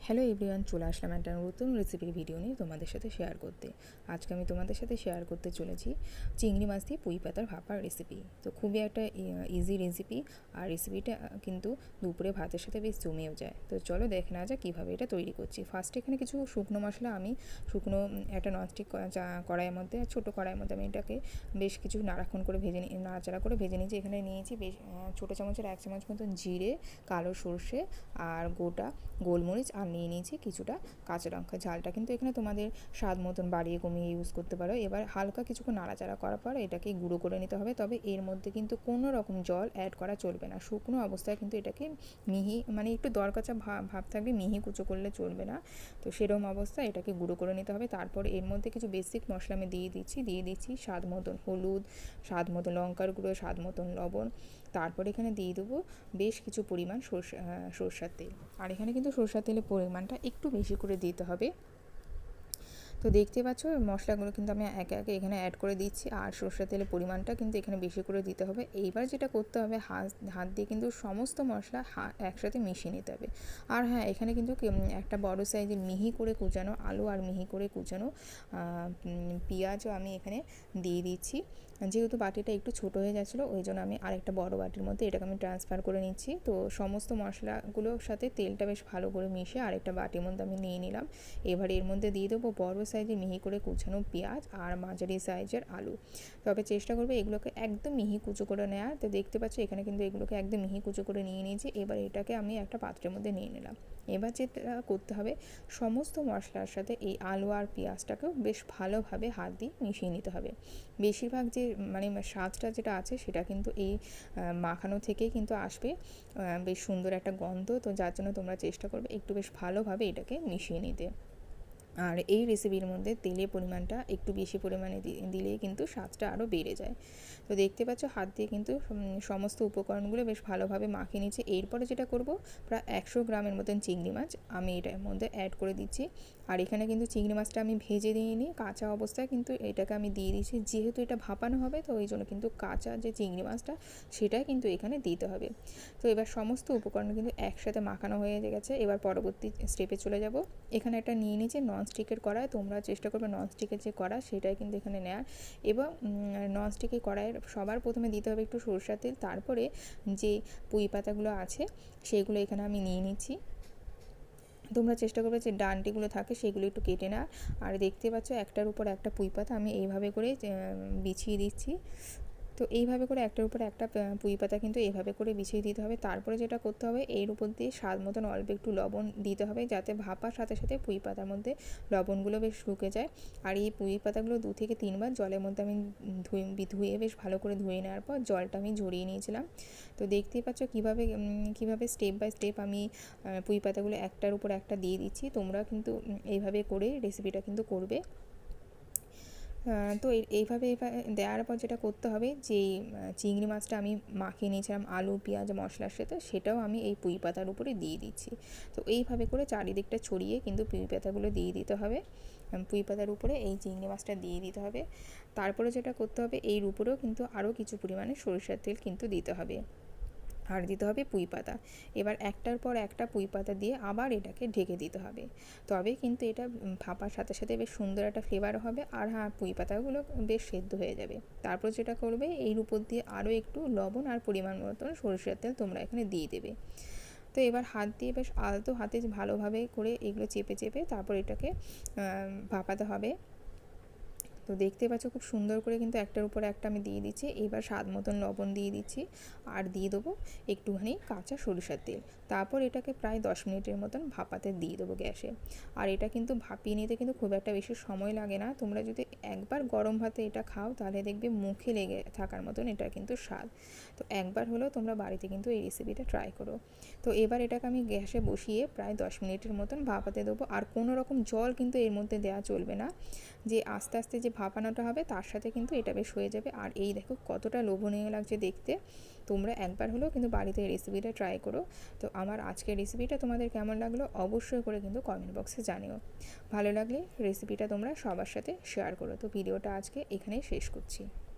Hello everyone, চলে আসলাম একটা নতুন রেসিপির ভিডিও নিয়ে তোমাদের সাথে শেয়ার করতে। আজকে আমি তোমাদের সাথে শেয়ার করতে চলেছি চিংড়ি মাছ দিয়ে পুঁই পাতার ভাপার রেসিপি। তো খুবই একটা ইজি রেসিপি, আর রেসিপিটা কিন্তু দুপুরে ভাতের সাথে বেশ জমেও যায়। তো চলো দেখে নেওয়া যাক কীভাবে এটা তৈরি করছি। ফার্স্টে এখানে কিছু শুকনো মশলা আমি একটা ননস্টিক কড়াইয়ের মধ্যে, ছোটো কড়াইয়ের মধ্যে আমি এটাকে বেশ কিছু নাড়াচাড়া করে ভেজে নিয়েছি। এখানে নিয়েছি বেশ ছোটো চামচের 1 চামচ মতন জিরে, কালো সর্ষে আর গোটা গোলমরিচ, আর নিয়ে নিয়েছি কিছুটা কাঁচা লঙ্কা। ঝালটা কিন্তু এখানে তোমাদের স্বাদ মতন বাড়িয়ে কমিয়ে ইউজ করতে পারো। এবার হালকা কিছুক্ষণ নাড়াচাড়া করার পর এটাকে গুঁড়ো করে নিতে হবে। তবে এর মধ্যে কিন্তু কোনো রকম জল অ্যাড করা চলবে না। শুকনো অবস্থায় কিন্তু এটাকে মিহি, মানে একটু দরকাচা ভাব থাকবে, মিহি কুচো করলে চলবে না। তো সেরকম অবস্থায় এটাকে গুঁড়ো করে নিতে হবে। তারপর এর মধ্যে কিছু বেসিক মশলা আমি দিয়ে দিচ্ছি স্বাদ মতন হলুদ, স্বাদ মতন লঙ্কার গুঁড়ো, স্বাদ মতন লবণ। তারপর এখানে দিয়ে দেবো বেশ কিছু পরিমাণ সরষের তেল। আর এখানে কিন্তু সরষের তেলের পরিমাণটা একটু বেশি করে দিতে হবে। তো দেখতে পাচ্ছ মশলাগুলো কিন্তু আমি একে একে এখানে অ্যাড করে দিচ্ছি, আর সরষের তেলের পরিমাণটা কিন্তু এখানে বেশি করে দিতে হবে। এইবার যেটা করতে হবে, হাত দিয়ে কিন্তু সমস্ত মশলা একসাথে মিশিয়ে নিতে হবে। আর হ্যাঁ, এখানে কিন্তু একটা বড় সাইজের মিহি করে কুচানো আলু আর মিহি করে কুচানো পেঁয়াজও আমি এখানে দিয়ে দিচ্ছি। যেহেতু বাটিটা একটু ছোটো হয়ে যাচ্ছিলো, ওই জন্য আমি আরেকটা বড় বাটির মধ্যে এটাকে আমি ট্রান্সফার করে নিচ্ছি। তো সমস্ত মশলাগুলোর সাথে তেলটা বেশ ভালো করে মিশিয়ে আরেকটা বাটির মধ্যে আমি নিয়ে নিলাম। এবার এর মধ্যে দিয়ে দেবো বড় সাইজের মিহি করে কুচানো পেঁয়াজ আর মাঝারি সাইজের আলু। তবে চেষ্টা করবে এগুলোকে একদম মিহি কুচো করে নেওয়ার। তো দেখতে পাচ্ছ এখানে কিন্তু এগুলোকে একদম মিহি কুচো করে নিয়ে নিয়েছি। এবার এটাকে আমি একটা পাত্রের মধ্যে নিয়ে নিলাম। এবার যেটা করতে হবে, সমস্ত মশলার সাথে এই আলু আর পেঁয়াজটাকেও বেশ ভালোভাবে হাত দিয়ে মিশিয়ে নিতে হবে। বেশিরভাগ যে স্বাদটা যেটা আছে সেটা কিন্তু এই মাখানো থেকেই কিন্তু আসবে, বেশ সুন্দর একটা গন্ধ। তো যার জন্য তোমরা চেষ্টা করবে একটু বেশ ভালোভাবে এটাকে মিশিয়ে নিতে। আর এই রেসিপির মধ্যে তেলের পরিমাণটা একটু বেশি পরিমাণে দিলেই কিন্তু স্বাদটা আরও বেড়ে যায়। তো দেখতে পাচ্ছ হাত দিয়ে কিন্তু সমস্ত উপকরণগুলো বেশ ভালোভাবে মাখিয়ে নিচ্ছে। এরপরে যেটা করব, প্রায় 100 গ্রামের মতন চিংড়ি মাছ আমি এটার মধ্যে অ্যাড করে দিচ্ছি। আর এখানে কিন্তু চিংড়ি মাছটা আমি ভেজে দিইনি, কাঁচা অবস্থায় কিন্তু এটাকে আমি দিয়ে দিচ্ছি। যেহেতু এটা ভাপানো হবে, তো ওই জন্য কিন্তু কাঁচা যে চিংড়ি মাছটা সেটাই কিন্তু এখানে দিতে হবে। তো এবার সমস্ত উপকরণ কিন্তু একসাথে মাখানো হয়ে গেছে। এবার পরবর্তী স্টেপে চলে যাব। এখানে একটা নিয়ে নিয়েছি ননস্টিকের কড়াই। তোমরা চেষ্টা করবে ননস্টিকের যে কড়াই সেটাই কিন্তু এখানে নেওয়ার। এবং ননস্টিকের কড়াইয়ের সবার প্রথমে দিতে হবে একটু সরষের তেল। তারপরে যে পুঁই পাতাগুলো আছে সেগুলো এখানে আমি নিয়ে নিচ্ছি। তোমরা চেষ্টা করবে যে ডান্ডিগুলো থাকে সেগুলো একটু কেটে নেওয়ার। আর দেখতে পাচ্ছ একটার উপর একটা পুঁই পাতা আমি এইভাবে করে বিছিয়ে দিচ্ছি। তো এইভাবে করে একটার উপরে একটা পুঁই পাতা কিন্তু এইভাবে করে বিছিয়ে দিতে হবে। তারপরে যেটা করতে হবে, এর উপর দিয়ে স্বাদ মতন অল্প একটু লবণ দিতে হবে, যাতে ভাপার সাথে সাথে পুঁই পাতার মধ্যে লবণগুলো বেশ ঢুকে যায়। আর এই পুঁই পাতাগুলো 2 থেকে 3 বার জলের মধ্যে আমি ধুয়ে বেশ ভালো করে ধুয়ে নেওয়ার পর জলটা আমি ঝরিয়ে নিয়েছিলাম। তো দেখতেই পাচ্ছ কীভাবে স্টেপ বাই স্টেপ আমি পুঁই পাতাগুলো একটার উপর একটা দিয়ে দিচ্ছি। তোমরা কিন্তু এইভাবে করে রেসিপিটা কিন্তু করবে। তো এইভাবে দেওয়ার পর যেটা করতে হবে, যেই চিংড়ি মাছটা আমি মাখিয়ে নিয়েছিলাম আলু পেঁয়াজ মশলার সাথে, সেটাও আমি এই পুঁই পাতার উপরে দিয়ে দিচ্ছি। তো এইভাবে করে চারিদিকটা ছড়িয়ে কিন্তু পুঁই পাতাগুলো দিয়ে দিতে হবে। পুঁই পাতার উপরে এই চিংড়ি মাছটা দিয়ে দিতে হবে। তারপরে যেটা করতে হবে, এর উপরেও কিন্তু আরও কিছু পরিমাণে সরিষার তেল কিন্তু দিতে হবে, আর দিতে হবে পুঁই পাতা। এবার একটার পর একটা পুঁই পাতা দিয়ে আবার এটাকে ঢেকে দিতে হবে। তবে কিন্তু এটা ভাপার সাথে সাথে বেশ সুন্দর একটা ফ্লেভার হবে। আর হ্যাঁ, পুঁই পাতাগুলো বেশ সেদ্ধ হয়ে যাবে। তারপর যেটা করবে, এর উপর দিয়ে আরও একটু লবণ আর পরিমাণ মতন সরিষার তেল তোমরা এখানে দিয়ে দেবে। তো এবার হাত দিয়ে বেশ আলতো হাতে ভালোভাবে করে এগুলো চেপে তারপর এটাকে ভাপাতে হবে। তো দেখতে পাচ্ছ খুব সুন্দর করে কিন্তু একটার উপর একটা আমি দিয়ে দিচ্ছি। এবার স্বাদ মতন লবণ দিয়ে দিচ্ছি, আর দিয়ে দেবো একটুখানি কাঁচা সরিষার তেল। তারপর এটাকে প্রায় 10 মিনিটের মতন ভাপাতে দিয়ে দেবো গ্যাসে। আর এটা কিন্তু ভাপিয়ে নিতে কিন্তু খুব একটা বেশি সময় লাগে না। তোমরা যদি একবার গরম ভাতে এটা খাও, তাহলে দেখবে মুখে লেগে থাকার মতন এটা কিন্তু স্বাদ। তো একবার হলেও তোমরা বাড়িতে কিন্তু এই রেসিপিটা ট্রাই করো। তো এবার এটাকে আমি গ্যাসে বসিয়ে প্রায় 10 মিনিটের মতন ভাপাতে দেবো। আর কোনো রকম জল কিন্তু এর মধ্যে দেওয়া চলবে না। যে আস্তে আস্তে যে ভাপানোটা হবে তার সাথে কিন্তু এটা বেশ হয়ে যাবে। আর এই দেখো কতটা লোভনীয় লাগছে দেখতে। তোমরা একবার হলেও কিন্তু বাড়িতে এই রেসিপিটা ট্রাই করো। তো আমার আজকের রেসিপিটা তোমাদের কেমন লাগলো অবশ্যই করে কিন্তু কমেন্ট বক্সে জানিও। ভালো লাগলে রেসিপিটা তোমরা সবার সাথে শেয়ার করো। তো ভিডিওটা আজকে এখানেই শেষ করছি।